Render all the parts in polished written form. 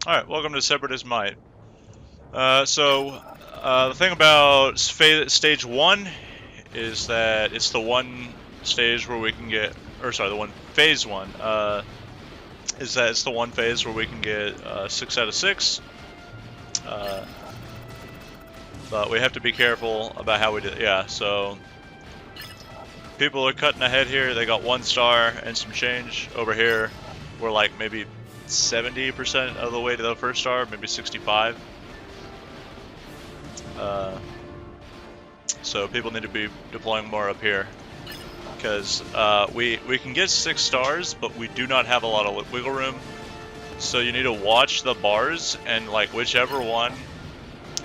Alright, welcome to Separatist Might. The thing about stage 1 is that it's the one stage where we can get, or sorry, the one phase 1, is that it's the one phase where we can get 6 out of 6. But we have to be careful about how we do it. Yeah, so people are cutting ahead here. They got 1 star and some change. Over here, we're like maybe 70% of the way to the first star, maybe 65. So people need to be deploying more up here because we can get 6 stars, but we do not have a lot of wiggle room. So you need to watch the bars, and like whichever one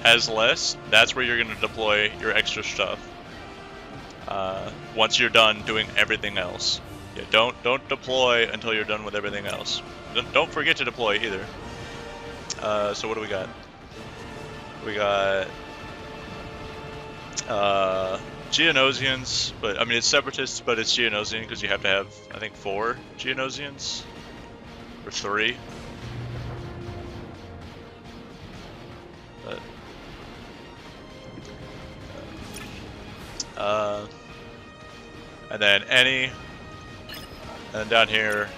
has less, that's where you're going to deploy your extra stuff. Once you're done doing everything else, yeah, don't deploy until you're done with everything else. Don't forget to deploy either. So what do we got? We got Geonosians, but I mean it's Separatists, but it's Geonosian because you have to have, I think, 4 Geonosians or 3. But, and then any, and then down here,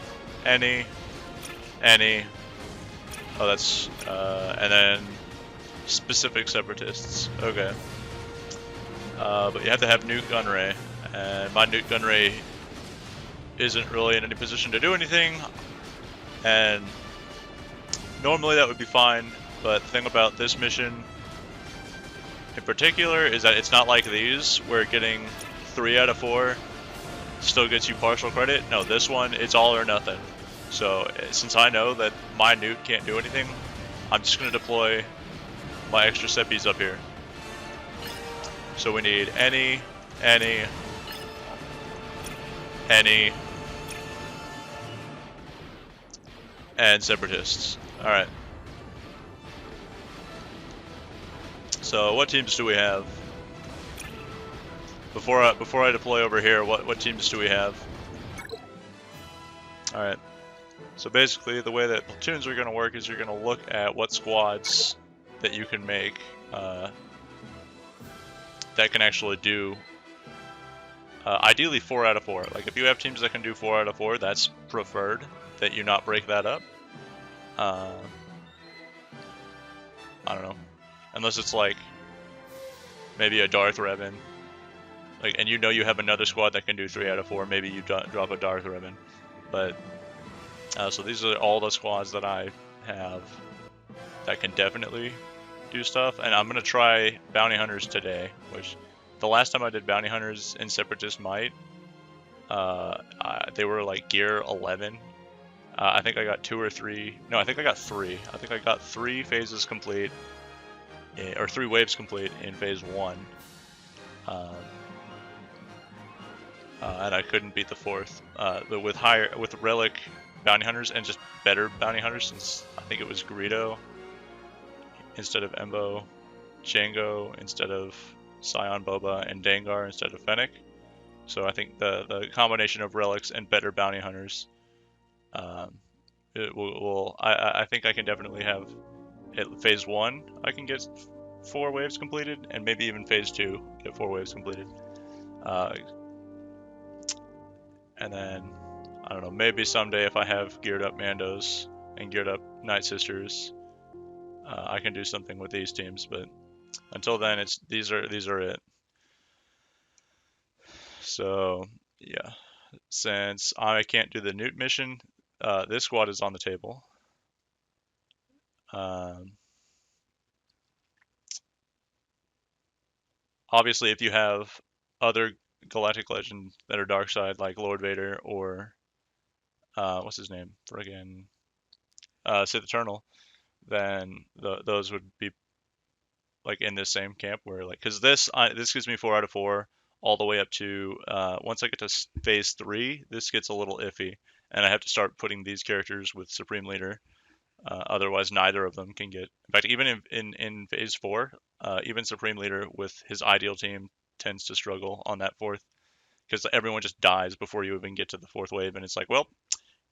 any. Oh, that's and then specific Separatists. Okay. But you have to have Nuke Gunray, and my Nuke Gunray isn't really in any position to do anything, and normally that would be fine, but the thing about this mission in particular is that it's not like these, where getting 3 out of 4 still gets you partial credit. No, this one, it's all or nothing. So, since I know that my Nuke can't do anything, I'm just going to deploy my extra Seppies up here. So we need any, and Separatists. Alright. So what teams do we have? Before I deploy over here, what teams do we have? Alright. So basically the way that platoons are going to work is you're going to look at what squads that you can make that can actually do ideally 4 out of 4. Like if you have teams that can do 4 out of 4, that's preferred that you not break that up. I don't know, unless it's like maybe a Darth Revan, like, and you know you have another squad that can do 3 out of 4. Maybe you drop a Darth Revan, but so these are all the squads that I have that can definitely do stuff, and I'm gonna try Bounty Hunters today, which the last time I did Bounty Hunters in Separatist Might, they were like gear 11. I think I got 2 or 3. No, I think I got 3. I think I got 3 phases complete, or 3 waves complete in phase 1. And I couldn't beat the 4th. But with Relic Bounty Hunters and just better Bounty Hunters, since I think it was Greedo instead of Embo, Django instead of Scion Boba, and Dengar instead of Fennec. So I think the combination of relics and better bounty hunters, I think I can definitely have at phase 1 I can get 4 waves completed, and maybe even phase 2 get 4 waves completed. And then I don't know, maybe someday if I have geared up Mandos and geared up Night Sisters, I can do something with these teams, but until then, these are it. So yeah, since I can't do the Newt mission, this squad is on the table. Obviously, if you have other Galactic Legend that are dark side, like Lord Vader or what's his name? Friggin' Sith Eternal, then those would be like in this same camp where like, because this gives me 4 out of 4 all the way up to once I get to phase 3, this gets a little iffy, and I have to start putting these characters with Supreme Leader. Otherwise, neither of them can get. In fact, even in phase 4, even Supreme Leader with his ideal team tends to struggle on that 4th, because everyone just dies before you even get to the 4th wave, and it's like, well,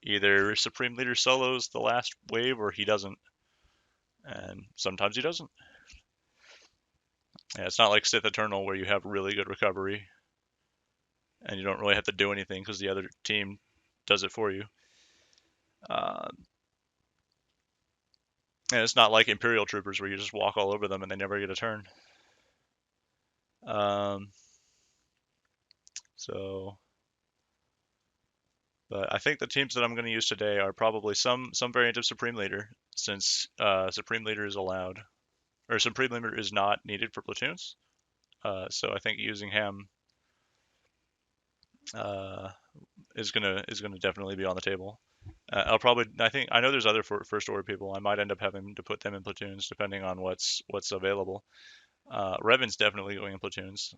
either Supreme Leader solos the last wave or he doesn't. and sometimes he doesn't. Yeah, it's not like Sith Eternal where you have really good recovery and you don't really have to do anything because the other team does it for you. And it's not like Imperial Troopers where you just walk all over them and they never get a turn. But I think the teams that I'm going to use today are probably some variant of Supreme Leader, since Supreme Leader is allowed, or Supreme Leader is not needed for platoons. So I think using him is gonna definitely be on the table. I know there's other first order people. I might end up having to put them in platoons depending on what's available. Revan's definitely going in platoons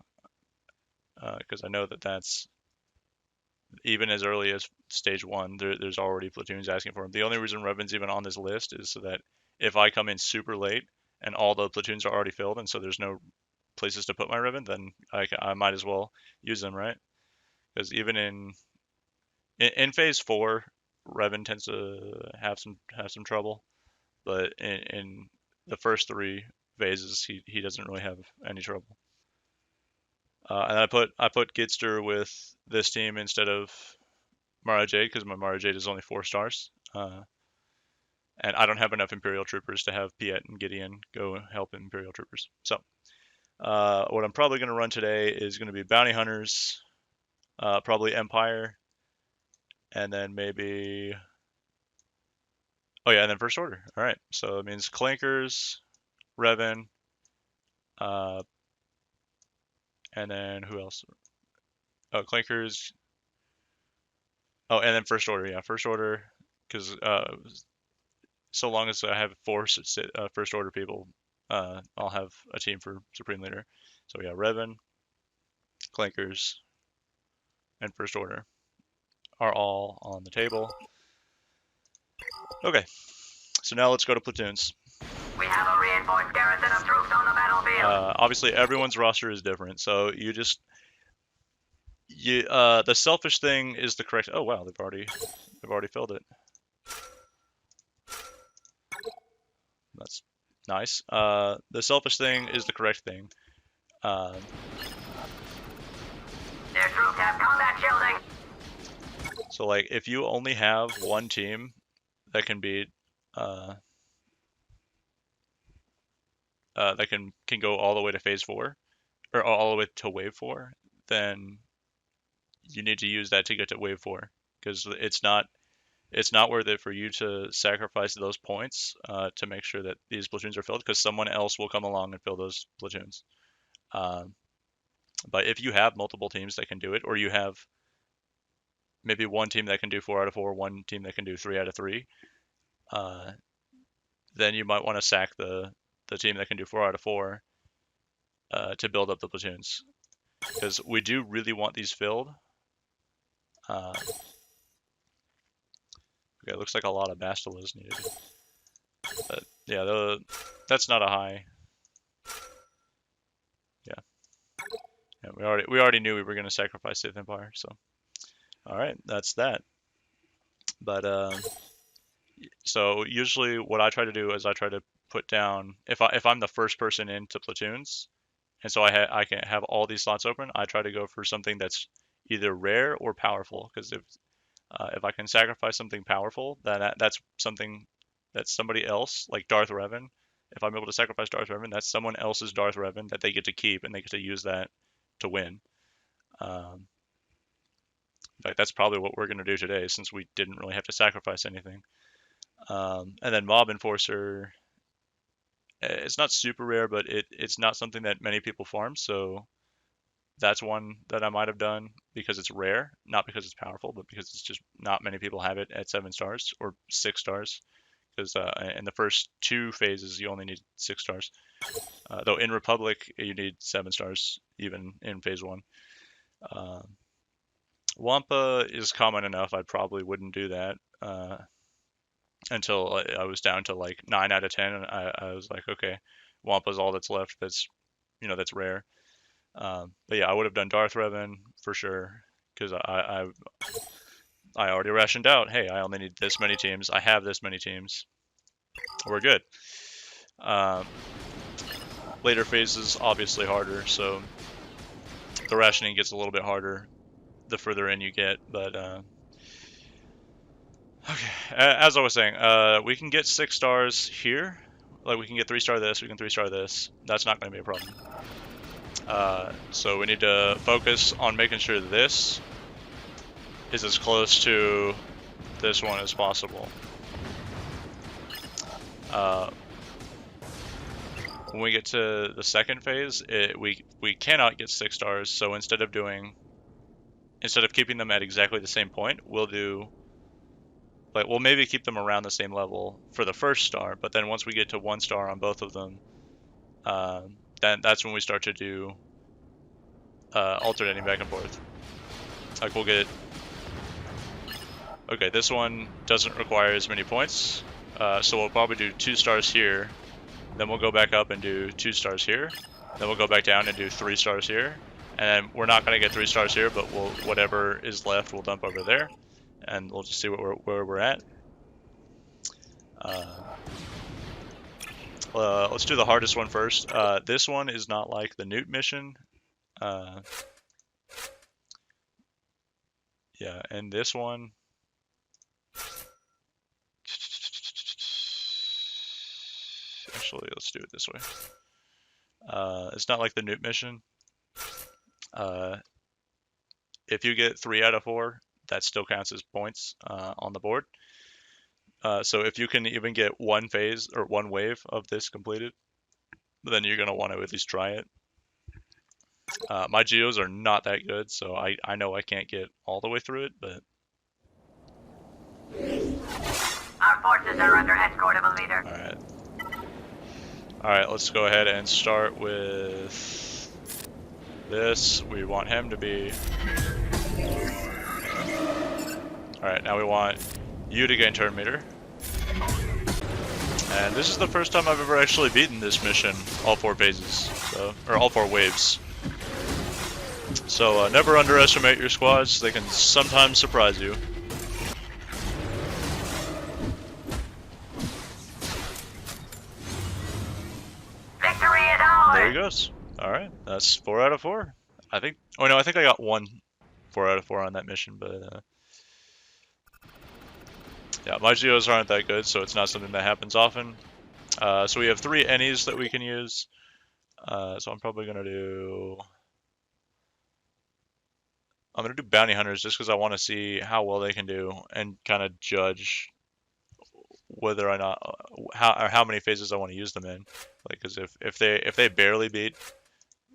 because I know that's even as early as stage 1. There's already platoons asking for him. The only reason Revan's even on this list is so that if I come in super late and all the platoons are already filled and so there's no places to put my Revan, then I might as well use them, right? Because even in phase 4, Revan tends to have some trouble, but in the first 3 phases, he doesn't really have any trouble. And I put Gitster with this team instead of Mara Jade because my Mara Jade is only 4 stars, and I don't have enough Imperial Troopers to have Piet and Gideon go help Imperial Troopers. So what I'm probably going to run today is going to be Bounty Hunters, probably Empire, and then maybe and then First Order. All right, so it means Clankers, Revan, and then who else? Oh, Clankers. Oh, and then First Order. Yeah, First Order, because so long as I have 4 First Order people, I'll have a team for Supreme Leader. So yeah, Revan, Clankers, and First Order are all on the table. Okay, so now let's go to platoons. We have a reinforced garrison of troops on the battlefield. Obviously, everyone's roster is different, so the selfish thing is the correct. Oh wow, they've already filled it. That's nice. The selfish thing is the correct thing. Their troops have combat shielding. So like, if you only have one team that can beat, that can go all the way to phase 4, or all the way to wave 4, then you need to use that to get to wave 4, because it's not worth it for you to sacrifice those points to make sure that these platoons are filled, because someone else will come along and fill those platoons. But if you have multiple teams that can do it, or you have maybe one team that can do 4 out of 4, one team that can do 3 out of 3, then you might want to sack the team that can do 4 out of 4 to build up the platoons, because we do really want these filled. Okay, it looks like a lot of Bastila is needed. But yeah, that's not a high. Yeah, we already knew we were going to sacrifice Sith Empire, so all right, that's that. But so usually what I try to do is I try to put down, if I'm the first person into platoons, and so I can have all these slots open, I try to go for something that's either rare or powerful, because if I can sacrifice something powerful, then that's something that's somebody else, like Darth Revan. If I'm able to sacrifice Darth Revan, that's someone else's Darth Revan that they get to keep, and they get to use that to win. In fact, that's probably what we're going to do today, since we didn't really have to sacrifice anything. And then Mob Enforcer, it's not super rare, but it's not something that many people farm, so that's one that I might have done because it's rare, not because it's powerful, but because it's just not many people have it at 7 stars or 6 stars. Because in the first 2 phases, you only need 6 stars. Though in Republic, you need 7 stars, even in phase 1. Wampa is common enough, I probably wouldn't do that until I was down to like 9 out of 10, and I was like, okay, Wampa's all that's left that's rare. But yeah, I would have done Darth Revan for sure, because I already rationed out. Hey, I only need this many teams. I have this many teams. We're good. Later phases obviously harder, so the rationing gets a little bit harder the further in you get. But okay, as I was saying, we can get 6 stars here. Like we can get 3-star this, we can 3-star this. That's not going to be a problem. So we need to focus on making sure this is as close to this one as possible. When we get to the second phase, we cannot get 6 stars. So instead of keeping them at exactly the same point, we'll maybe keep them around the same level for the first star. But then once we get to 1 star on both of them, then that's when we start to do alternating back and forth. Like we'll get, okay, this one doesn't require as many points, so we'll probably do 2 stars here, then we'll go back up and do 2 stars here, then we'll go back down and do 3 stars here, and we're not going to get 3 stars here, but whatever is left we'll dump over there, and we'll just see where we're at. Let's do the hardest one first. This one is not like the Newt mission. Yeah, and this one, actually, let's do it this way. It's not like the Newt mission. If you get 3 out of 4, that still counts as points on the board. So if you can even get 1 phase or 1 wave of this completed, then you're going to want to at least try it. My geos are not that good, so I know I can't get all the way through it, but... Our forces are under escort of a leader. Alright, let's go ahead and start with this. We want him to be... Alright, now we want you to gain turn meter. And this is the first time I've ever actually beaten this mission, all 4 phases, or all 4 waves. So never underestimate your squads, they can sometimes surprise you. Victory is ours! There he goes. Alright, that's 4 out of 4. I think I got 1 4 out of 4 on that mission, but yeah, my geos aren't that good, so it's not something that happens often. So we have 3 Ennies that we can use. So I'm probably gonna do bounty hunters just because I want to see how well they can do and kind of judge whether or not how many phases I want to use them in. Like, because if they barely beat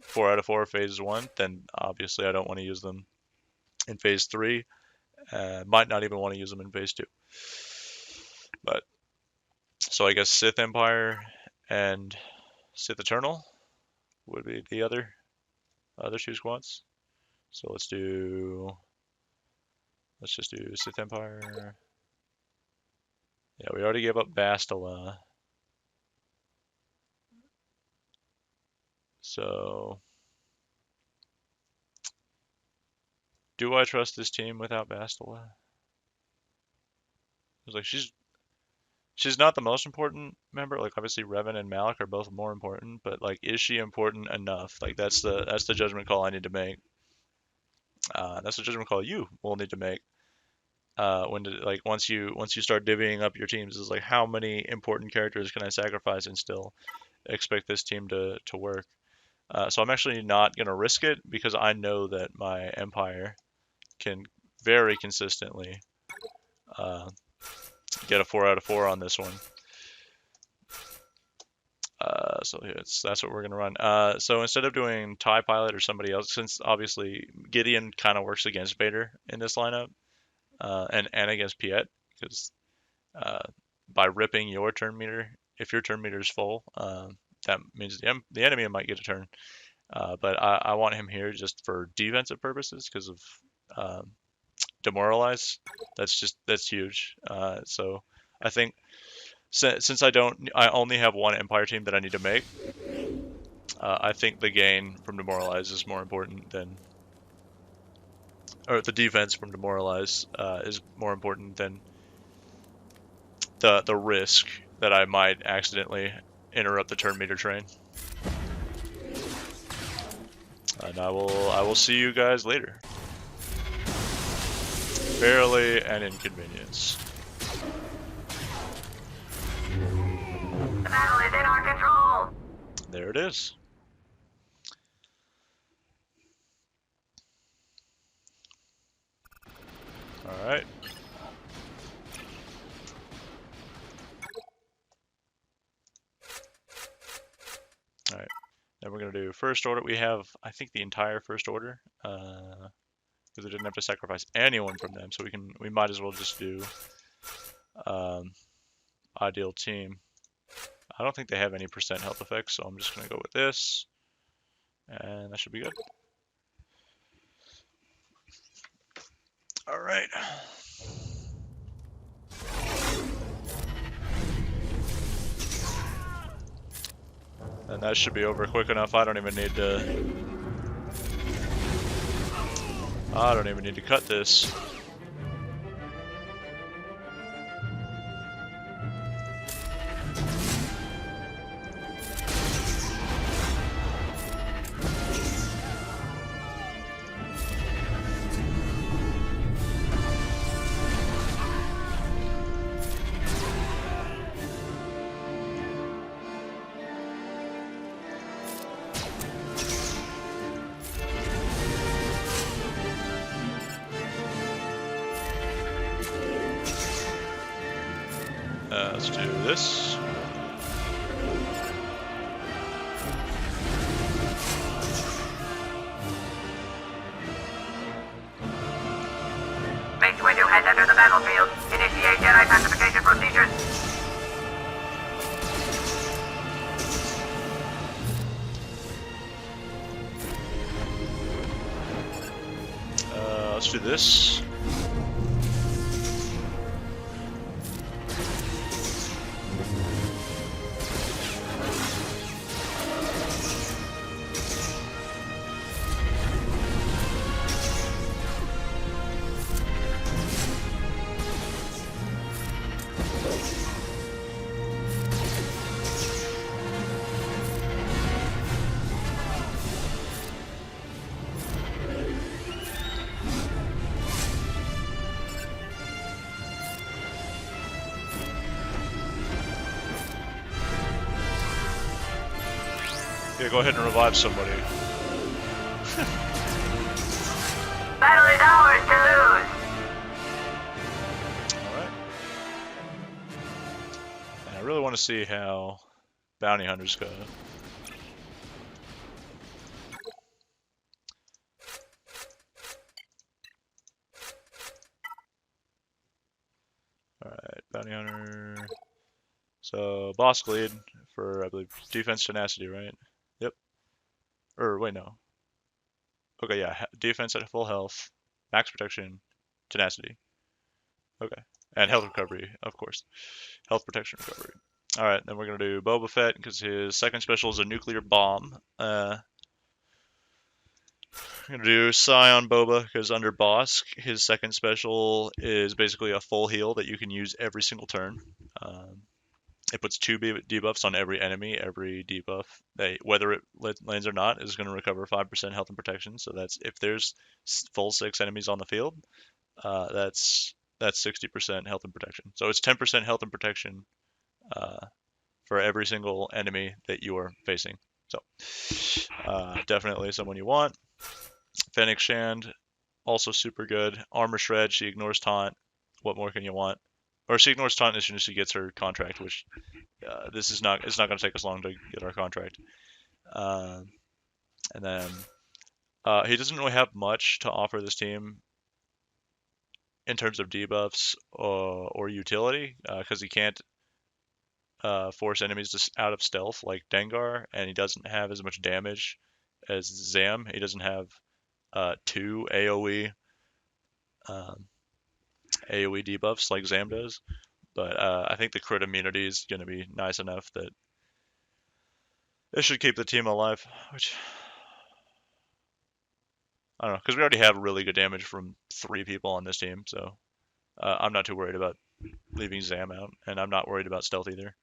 4 out of 4 phase 1, then obviously I don't want to use them in phase 3. Might not even want to use them in phase 2. But so I guess Sith Empire and Sith Eternal would be the other 2 squads. So let's just do Sith Empire. Yeah, we already gave up Bastila. So do I trust this team without Bastila? It's like she's not the most important member. Like obviously Revan and Malak are both more important, but like is she important enough? Like that's the judgment call I need to make. That's the judgment call you will need to make. Once you start divvying up your teams, is like how many important characters can I sacrifice and still expect this team to work? So I'm actually not gonna risk it because I know that my Empire can very consistently get a 4 out of 4 on this one. So that's what we're gonna run. So instead of doing TIE Pilot or somebody else, since obviously Gideon kind of works against Vader in this lineup, and against Piet, because by ripping your turn meter, if your turn meter is full, that means the enemy might get a turn. But I want him here just for defensive purposes because of demoralize. That's huge. So I think since I only have 1 Empire team that I need to make, I think the gain from demoralize is more important than, or the defense from demoralize is more important than the risk that I might accidentally interrupt the turn meter train. And I will see you guys later. Barely an inconvenience. The battle is in our control. There it is. Alright. Alright. Then we're going to do first order. We have, I think, the entire first order. Because I didn't have to sacrifice anyone from them. So we might as well just do ideal team. I don't think they have any percent health effects, so I'm just going to go with this. And that should be good. Alright. And that should be over quick enough. I don't even need to cut this. Let's do this. Mace Windu has entered the battlefield. Initiate Jedi pacification procedures. Let's do this. Yeah, go ahead and revive somebody. Battle is ours to lose. Alright. And I really want to see how bounty hunters go. Alright, bounty hunter. So, boss lead for, I believe, defense tenacity, right? Yep. Or, wait, no. Okay, yeah, defense at full health, max protection, tenacity. Okay. And health recovery, of course. Health protection recovery. Alright, then we're going to do Boba Fett because his second special is a nuclear bomb. We're going to do Scion Boba because under Bosk, his second special is basically a full heal that you can use every single turn. It puts 2 debuffs on every enemy. Every debuff, whether it lands or not, is going to recover 5% health and protection. So that's if there's full 6 enemies on the field, that's 60% health and protection. So it's 10% health and protection for every single enemy that you are facing. So definitely someone you want. Fennec Shand, also super good. Armor Shred, she ignores taunt. What more can you want? Or she ignores taunt as soon as she gets her contract, which it's not going to take us long to get our contract. And then he doesn't really have much to offer this team in terms of debuffs or utility, because he can't force enemies out of stealth like Dengar, and he doesn't have as much damage as Zam. He doesn't have 2 AoE debuffs like Zam does. But I think the crit immunity is going to be nice enough that it should keep the team alive, which I don't know, because we already have really good damage from 3 people on this team, so I'm not too worried about leaving Zam out, and I'm not worried about stealth either.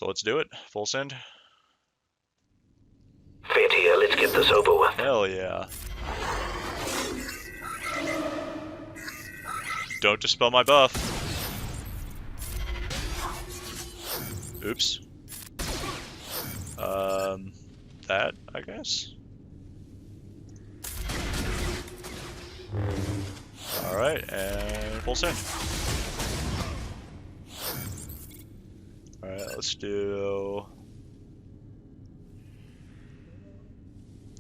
So let's do it. Full send. Fit here, let's get this over with. Hell yeah. Don't dispel my buff. Oops. That, I guess. Alright, and full send. Alright, let's do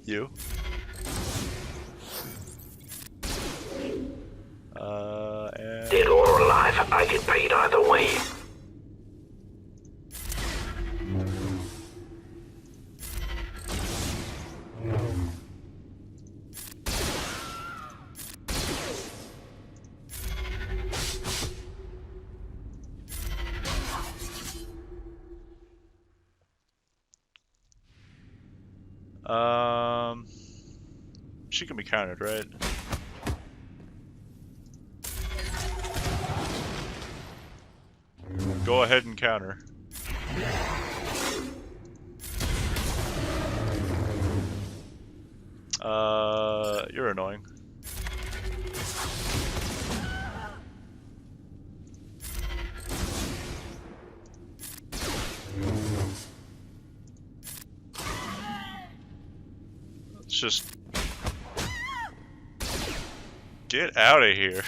you. And Dead or alive, I get paid either way. she can be countered, right? Go ahead and counter. You're annoying. Let's just get out of here.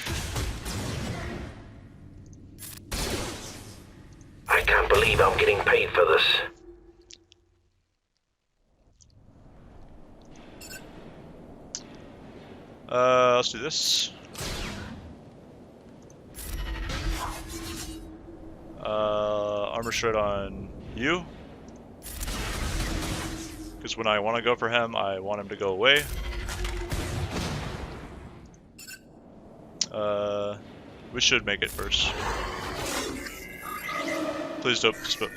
I can't believe I'm getting paid for this. Let's do this. Armor shred on you. Because when I want to go for him, I want him to go away. We should make it first. Please don't dispel.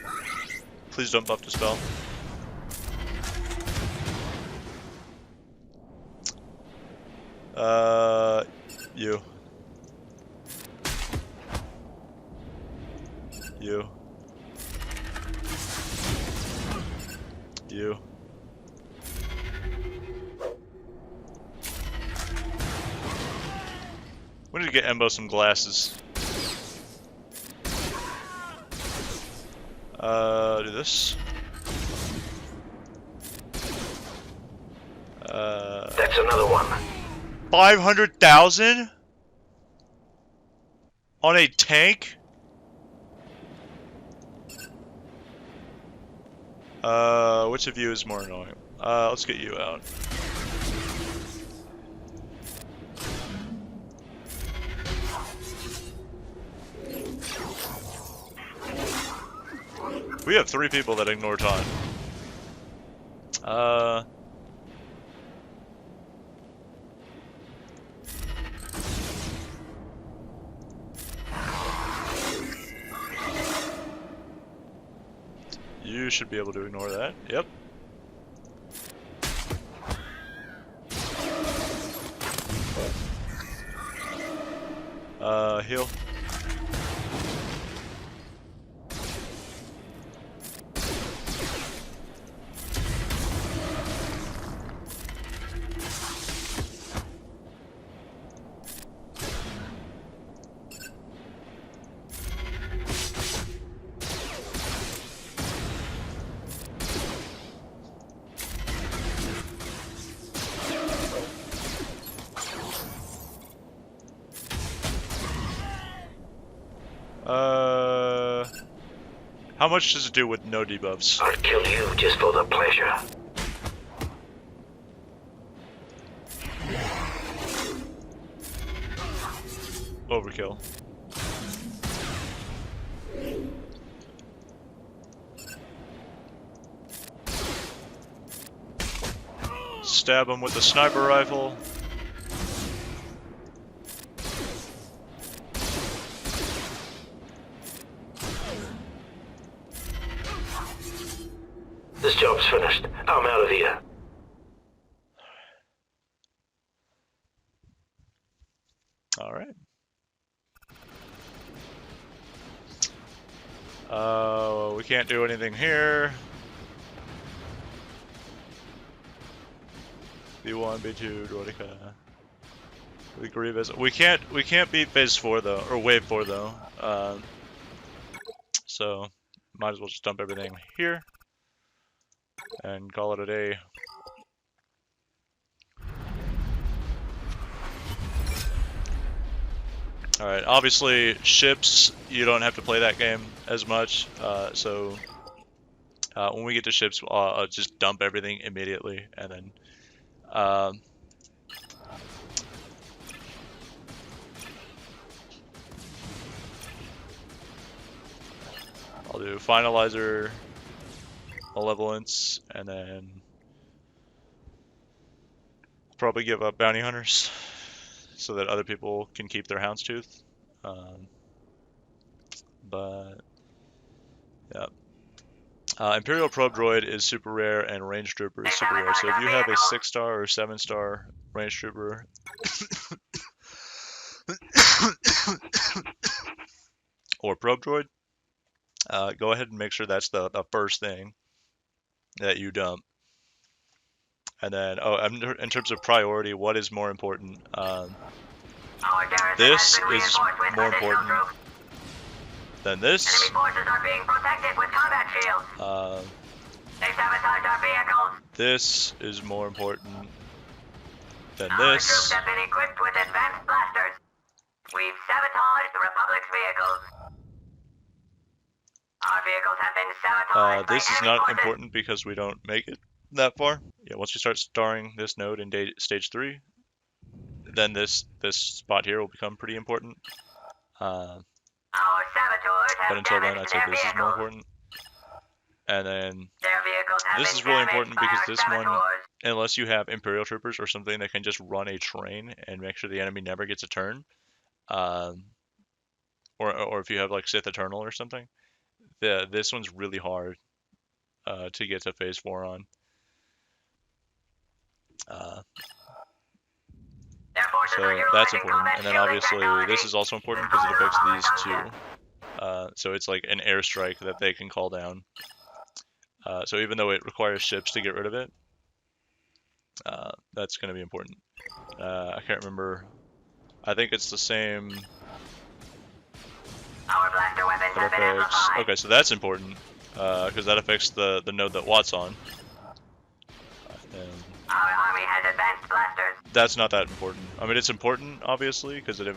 Please don't buff dispel. You. You. You. We need to get Embo some glasses. Do this. That's another one. 500,000 on a tank? Which of you is more annoying? Let's get you out. We have 3 people that ignore taunt. You should be able to ignore that. Yep. Heal. How much does it do with no debuffs? I'll kill you just for the pleasure. Overkill. Stab him with the sniper rifle. This job's finished. I'm out of here. All right. We can't do anything here. B1, B2, Droideka. We Grievous. We can't beat phase 4 though, or wave 4 though. So might as well just dump everything here and call it a day. Alright, obviously ships, you don't have to play that game as much, so when we get to ships, I'll just dump everything immediately, and then I'll do Finalizer, Malevolence, and then probably give up Bounty Hunters so that other people can keep their Houndstooth. But yeah. Imperial Probe Droid is super rare, and Range Trooper is super rare. So if you have a 6-star or 7-star Range Trooper, or Probe Droid, go ahead and make sure that's the first thing that you dump. And then, in terms of priority, what is more important? This is more important than this. Enemy forces are being protected with combat shields. They sabotaged our vehicles. This is more important than Our this. troops have been equipped with advanced blasters. We've sabotaged the Republic's vehicles. Our vehicles have been sabotaged by This is enemy not forces. important because we don't make it that far. Yeah, once you start starring this node in stage 3, then this spot here will become pretty important. Our saboteurs have But until then, damaged I'd say their this is more vehicles. important. And then Their vehicles have this been is really damaged important by because our this one, saboteurs. unless you have Imperial Troopers or something that can just run a train and make sure the enemy never gets a turn, or if you have like Sith Eternal or something, this one's really hard to get to phase 4 on. Their forces So are that's utilizing important. combat And then shielding obviously technology. this is also important because it affects these two. So it's like an airstrike that they can call down. So even though it requires ships to get rid of it, that's going to be important. I can't remember. I think it's the same. Our blaster weapons That have been affects. amplified. Okay, so that's important because that affects the node that Watt's on. And Our army has advanced blasters. that's not that important. I mean, it's important obviously because it,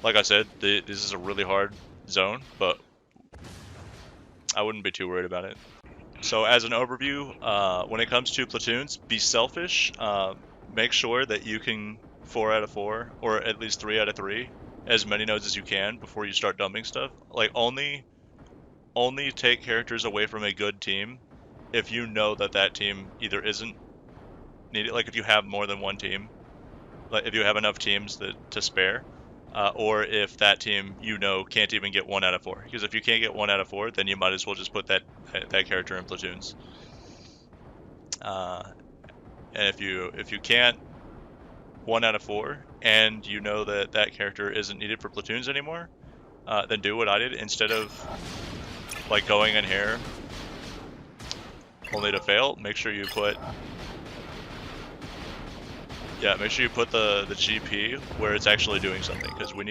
like I said, this is a really hard zone, but I wouldn't be too worried about it. So as an overview, when it comes to platoons, be selfish. Make sure that you can 4 out of 4, or at least 3 out of 3, as many nodes as you can before you start dumping stuff. Like only take characters away from a good team if you know that team either isn't needed. Like if you have more than one team, like if you have enough teams to spare. Or if that team can't even get 1 out of 4, because if you can't get 1 out of 4, then you might as well just put that character in platoons. And if you can't 1 out of 4, and you know that character isn't needed for platoons anymore, then do what I did. Instead of like going in here only to fail, make sure you put the GP where it's actually doing something, because we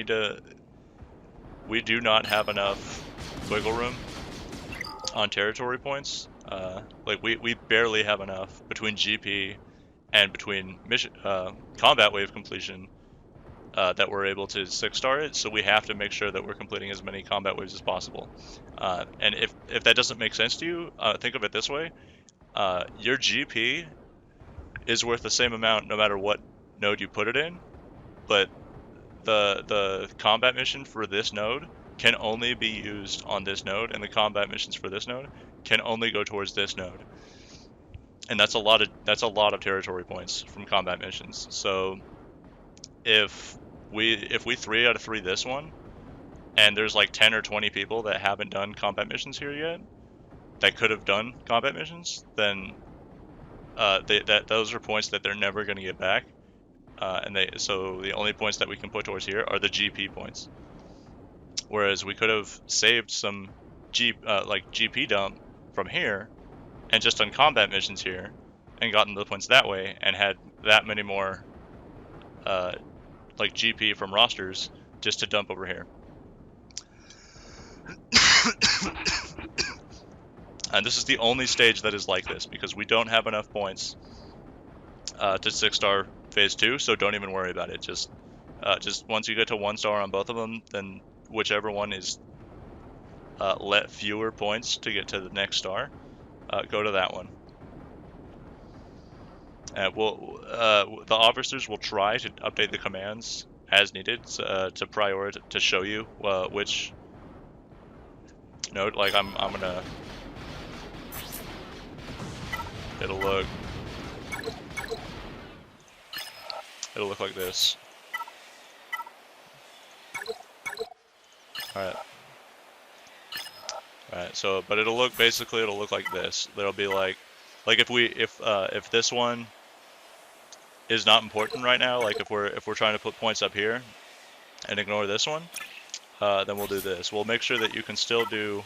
do not have enough wiggle room on territory points. Like we barely have enough between GP and between mission combat wave completion that we're able to 6-star it. So we have to make sure that we're completing as many combat waves as possible. And if that doesn't make sense to you, think of it this way: your GP is worth the same amount no matter what node you put it in, but the combat mission for this node can only be used on this node, and the combat missions for this node can only go towards this node. And that's a lot of territory points from combat missions. So if we 3 out of 3 this one, and there's like 10 or 20 people that haven't done combat missions here yet that could have done combat missions, then those are points that they're never going to get back, so the only points that we can put towards here are the GP points. Whereas we could have saved some GP dump from here, and just done combat missions here, and gotten the points that way, and had that many more like GP from rosters just to dump over here. And this is the only stage that is like this, because we don't have enough points to 6-star phase 2, so don't even worry about it. Just once you get to 1-star on both of them, then whichever one is let fewer points to get to the next star, go to that one. The officers will try to update the commands as needed to prioritize, to show you which node. Like I'm gonna. It'll look like this. Alright. So, but it'll look like this. There'll be like if this one is not important right now, like if we're trying to put points up here and ignore this one, then we'll do this. We'll make sure that you can still do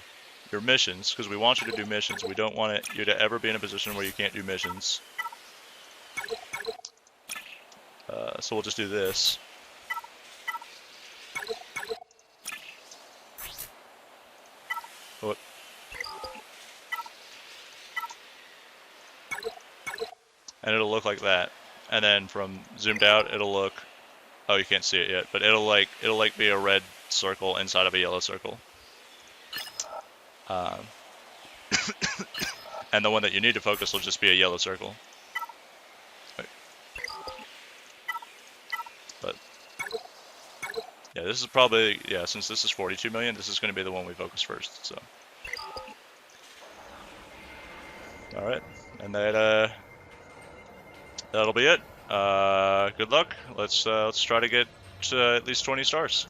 your missions, because we want you to do missions. We don't want you to ever be in a position where you can't do missions. So we'll just do this. What? And it'll look like that. And then from zoomed out, it'll look. Oh, you can't see it yet, but it'll be a red circle inside of a yellow circle. And the one that you need to focus will just be a yellow circle. Wait. But yeah, this is probably, since this is 42 million, this is going to be the one we focus first. So, all right, and that'll be it. Good luck. Let's try to get at least 20 stars.